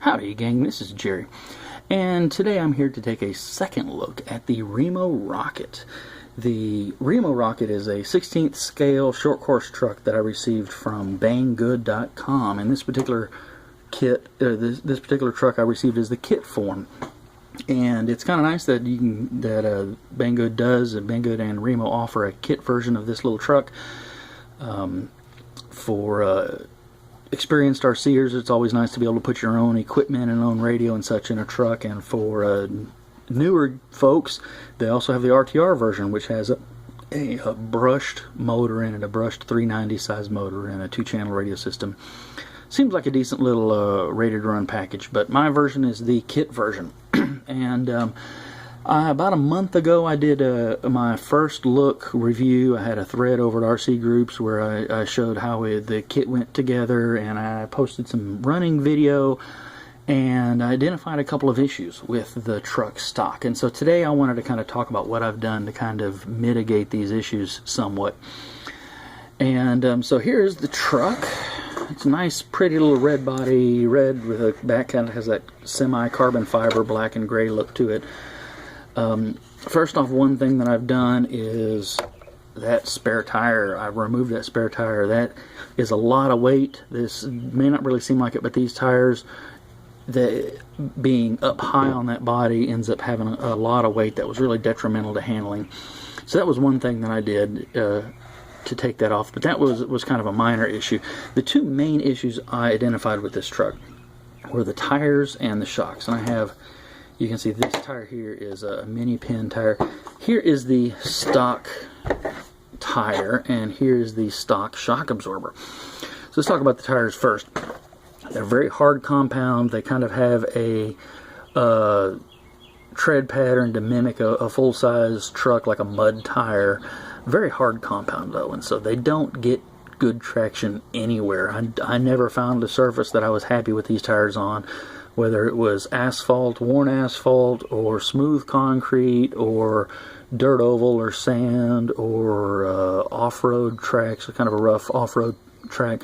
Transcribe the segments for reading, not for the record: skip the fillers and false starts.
Howdy gang, this is Jerry, and today I'm here to take a second look at the Remo Rocket. The Remo Rocket is a 16th scale short course truck that I received from Banggood.com, and this particular kit, this particular truck I received is the kit form. And it's kind of nice that Banggood Banggood and Remo offer a kit version of this little truck. For experienced RCers, it's always nice to be able to put your own equipment and own radio and such in a truck. And for newer folks, they also have the RTR version, which has a brushed motor in it, a brushed 390 size motor and a 2-channel radio system. Seems like a decent little rated run package, but my version is the kit version. And about a month ago I did my first look review. I had a thread over at RC Groups where I showed how the kit went together, and I posted some running video and I identified a couple of issues with the truck stock. And so today I wanted to kind of talk about what I've done to kind of mitigate these issues somewhat. And so here's the truck. It's a nice pretty little red body, red with a back, kind of has that semi-carbon fiber black and gray look to it. First off, one thing that I've done is that spare tire. I've removed that spare tire. That is a lot of weight. This may not really seem like it, but these tires, being up high on that body, ends up having a lot of weight that was really detrimental to handling. So that was one thing that I did to take that off, but that was kind of a minor issue. The two main issues I identified with this truck were the tires and the shocks. And I have, you can see this tire here is a mini pin tire. Here is the stock tire, and here is the stock shock absorber. So let's talk about the tires first. They're very hard compound. They kind of have a tread pattern to mimic a full-size truck, like a mud tire. Very hard compound though, and so they don't get good traction anywhere. I never found a surface that I was happy with these tires on, whether it was asphalt, worn asphalt, or smooth concrete, or dirt oval, or sand, or off-road tracks, kind of a rough off-road track.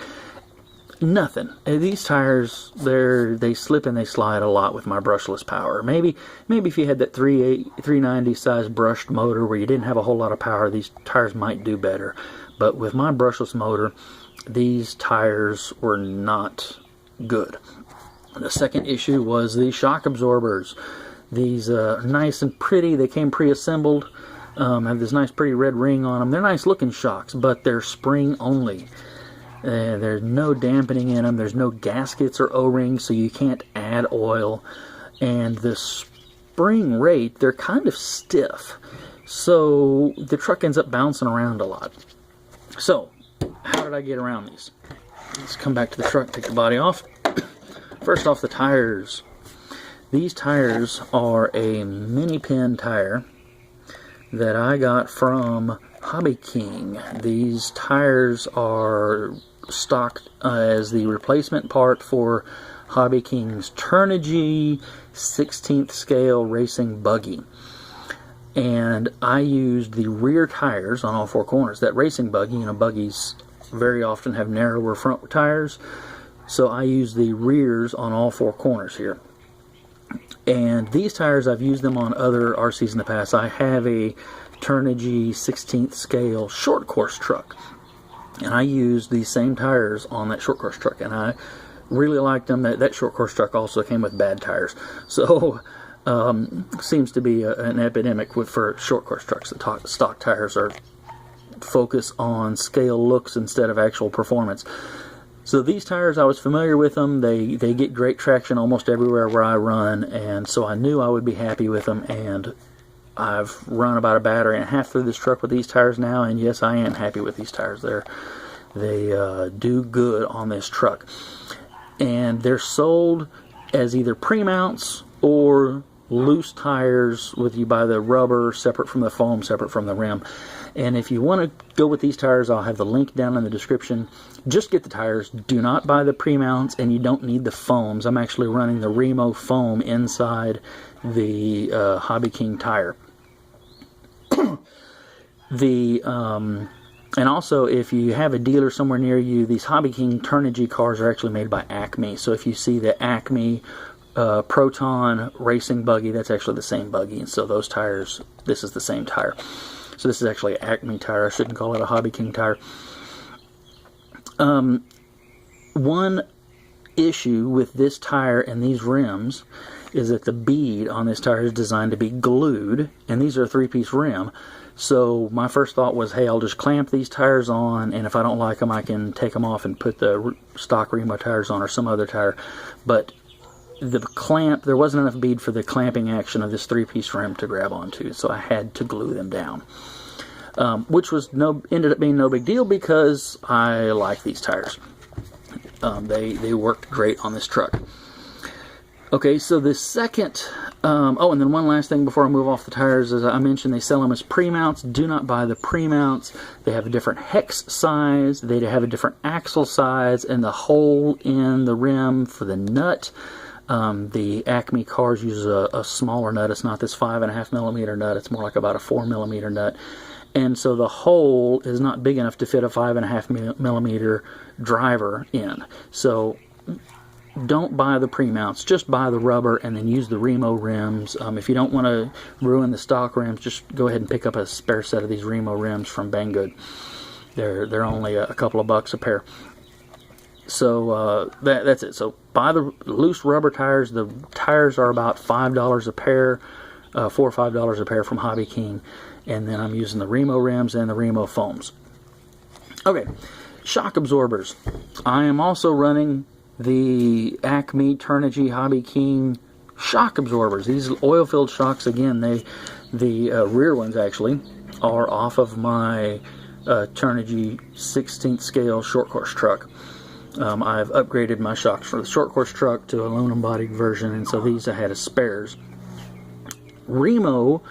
Nothing. These tires, they slip and they slide a lot with my brushless power. Maybe if you had that 390 size brushed motor where you didn't have a whole lot of power, these tires might do better. But with my brushless motor, these tires were not good. The second issue was the shock absorbers. These nice and pretty, they came pre-assembled, have this nice pretty red ring on them. They're nice looking shocks, but they're spring only. There's no dampening in them. There's no gaskets or O-rings, so you can't add oil. And the spring rate, they're kind of stiff, so the truck ends up bouncing around a lot. So, how did I get around these? Let's come back to the truck, take the body off. First off, the tires. These tires are a mini pin tire that I got from Hobbyking. These tires are stocked as the replacement part for Hobbyking's Turnigy 16th scale racing buggy. And I used the rear tires on all four corners. That racing buggy, you know, buggies very often have narrower front tires, so I used the rears on all four corners here. And these tires, I've used them on other RCs in the past. I have a Turnigy 16th scale short course truck, and I used these same tires on that short course truck, and I really liked them. That short course truck also came with bad tires, so seems to be an epidemic for short course trucks. The stock tires are focus on scale looks instead of actual performance. So these tires, I was familiar with them. They get great traction almost everywhere where I run, and so I knew I would be happy with them. And I've run about a battery and a half through this truck with these tires now, and yes, I am happy with these tires. They do good on this truck, and they're sold as either pre-mounts or loose tires with you buy the rubber separate from the foam, separate from the rim. And if you want to go with these tires, I'll have the link down in the description. Just get the tires. Do not buy the pre-mounts, and you don't need the foams. I'm actually running the Remo foam inside the Hobbyking tire. The And also, if you have a dealer somewhere near you, these Hobbyking Turnigy cars are actually made by Acme. So if you see the Acme Proton Racing Buggy, that's actually the same buggy. And so those tires, this is the same tire. So this is actually an Acme tire. I shouldn't call it a Hobbyking tire. One issue with this tire and these rims is that the bead on this tire is designed to be glued, and these are a 3-piece rim. So my first thought was, hey, I'll just clamp these tires on, and if I don't like them, I can take them off and put the stock Remo tires on or some other tire. But the clamp, there wasn't enough bead for the clamping action of this 3-piece rim to grab onto, so I had to glue them down. Which was ended up being no big deal because I like these tires. They worked great on this truck. Okay, so the second, oh, and then one last thing before I move off the tires, as I mentioned, they sell them as pre-mounts. Do not buy the pre-mounts. They have a different hex size, they have a different axle size, and the hole in the rim for the nut. The Acme cars use a smaller nut. It's not this 5.5 millimeter nut. It's more like about a 4 millimeter nut. And so the hole is not big enough to fit a 5.5 millimeter driver in. So don't buy the pre-mounts, just buy the rubber and then use the Remo rims. If you don't want to ruin the stock rims, just go ahead and pick up a spare set of these Remo rims from Banggood. They're only a couple of bucks a pair. So that's it. So buy the loose rubber tires. The tires are about $5 a pair, $4 or $5 a pair from Hobbyking. And then I'm using the Remo rims and the Remo foams. Okay, shock absorbers. I am also running the Acme Turnigy Hobbyking shock absorbers. These oil-filled shocks, again, the rear ones actually are off of my Turnigy 16th scale short course truck. I've upgraded my shocks for the short course truck to aluminum bodied version, and so these I had as spares. Remo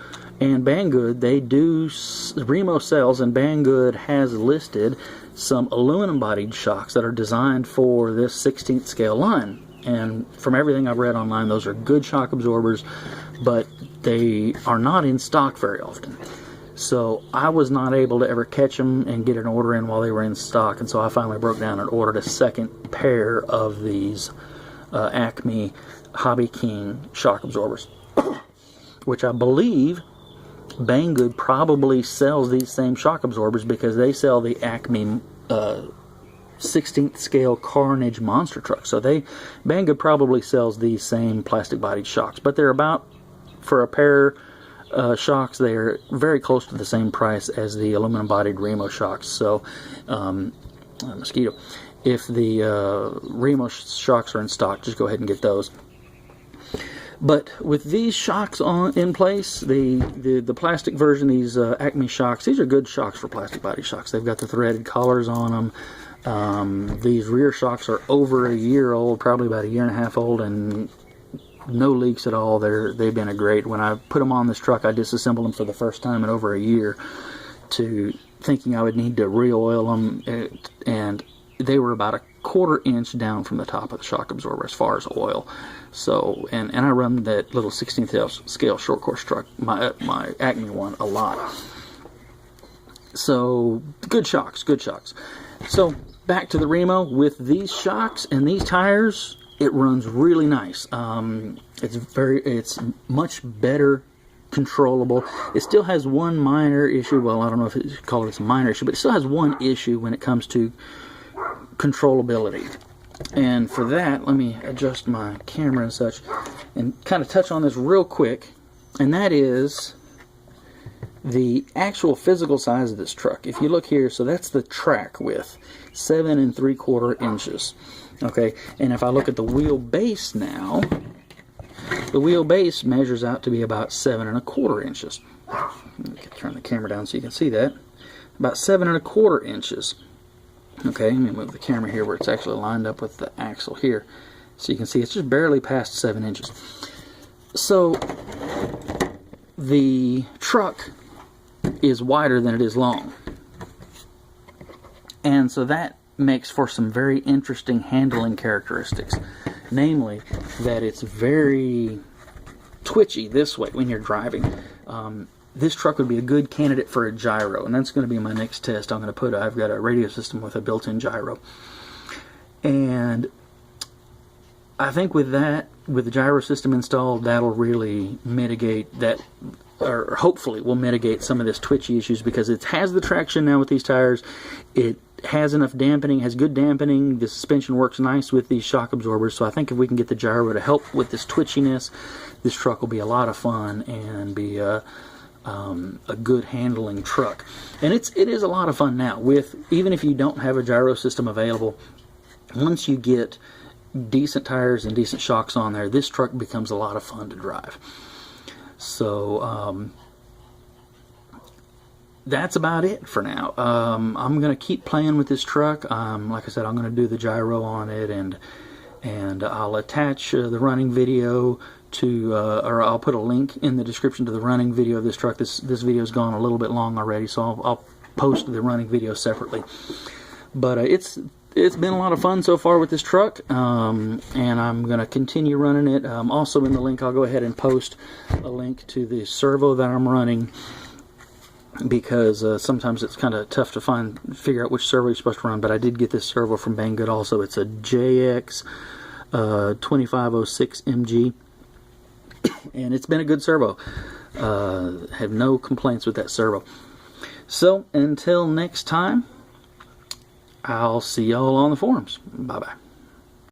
and Banggood, Remo sells, and Banggood has listed some aluminum bodied shocks that are designed for this 16th scale line. And from everything I've read online, those are good shock absorbers, but they are not in stock very often. So I was not able to ever catch them and get an order in while they were in stock, and so I finally broke down and ordered a second pair of these Acme Hobbyking shock absorbers, which I believe Banggood probably sells these same shock absorbers because they sell the Acme 16th scale Carnage monster truck. So Banggood probably sells these same plastic bodied shocks, but they're about, for a pair shocks, they're very close to the same price as the aluminum bodied Remo shocks. So mosquito, if the Remo shocks are in stock, just go ahead and get those. But with these shocks in place, the plastic version, these Acme shocks, these are good shocks for plastic body shocks. They've got the threaded collars on them. These rear shocks are over a year old, probably about 1.5 years old, and no leaks at all. They've been a great. When I put them on this truck, I disassembled them for the first time in over a year, thinking I would need to re-oil them, and they were about a 1/4 inch down from the top of the shock absorber as far as oil. So, and I run that little 16th scale short course truck, my Acme one, a lot. So, good shocks, good shocks. So, back to the Remo. With these shocks and these tires, it runs really nice. It's much better controllable. It still has one minor issue. Well, I don't know if you call it a minor issue, but it still has one issue when it comes to controllability. And for that, let me adjust my camera and such and kind of touch on this real quick, and that is the actual physical size of this truck. If you look here, so that's the track width, 7 3/4 inches. Okay, and if I look at the wheelbase now, the wheelbase measures out to be about 7 1/4 inches. Let me turn the camera down so you can see that. About 7 1/4 inches. Okay, let me move the camera here where it's actually lined up with the axle here. So you can see it's just barely past 7 inches. So the truck is wider than it is long. And so that makes for some very interesting handling characteristics. Namely, that it's very twitchy this way when you're driving. this truck would be a good candidate for a gyro, and that's going to be my next test. I'm going to put, I've got a radio system with a built-in gyro, and I think with that, with the gyro system installed, that'll really mitigate that, or hopefully will mitigate some of this twitchy issues, because it has the traction now with these tires. It has enough dampening, has good dampening. The suspension works nice with these shock absorbers, so I think if we can get the gyro to help with this twitchiness, this truck will be a lot of fun and be a good handling truck. And it is a lot of fun now, with even if you don't have a gyro system available. Once you get decent tires and decent shocks on there, this truck becomes a lot of fun to drive. So that's about it for now. I'm going to keep playing with this truck. Like I said, I'm going to do the gyro on it, and I'll attach the running video to, or I'll put a link in the description to the running video of this truck. This video's gone a little bit long already, so I'll post the running video separately. But it's been a lot of fun so far with this truck, and I'm going to continue running it. Also in the link, I'll go ahead and post a link to the servo that I'm running, because sometimes it's kind of tough to figure out which servo you're supposed to run. But I did get this servo from Banggood also. It's a JX 2506 MG, and it's been a good servo. Have no complaints with that servo. So until next time, I'll see y'all on the forums. Bye-bye.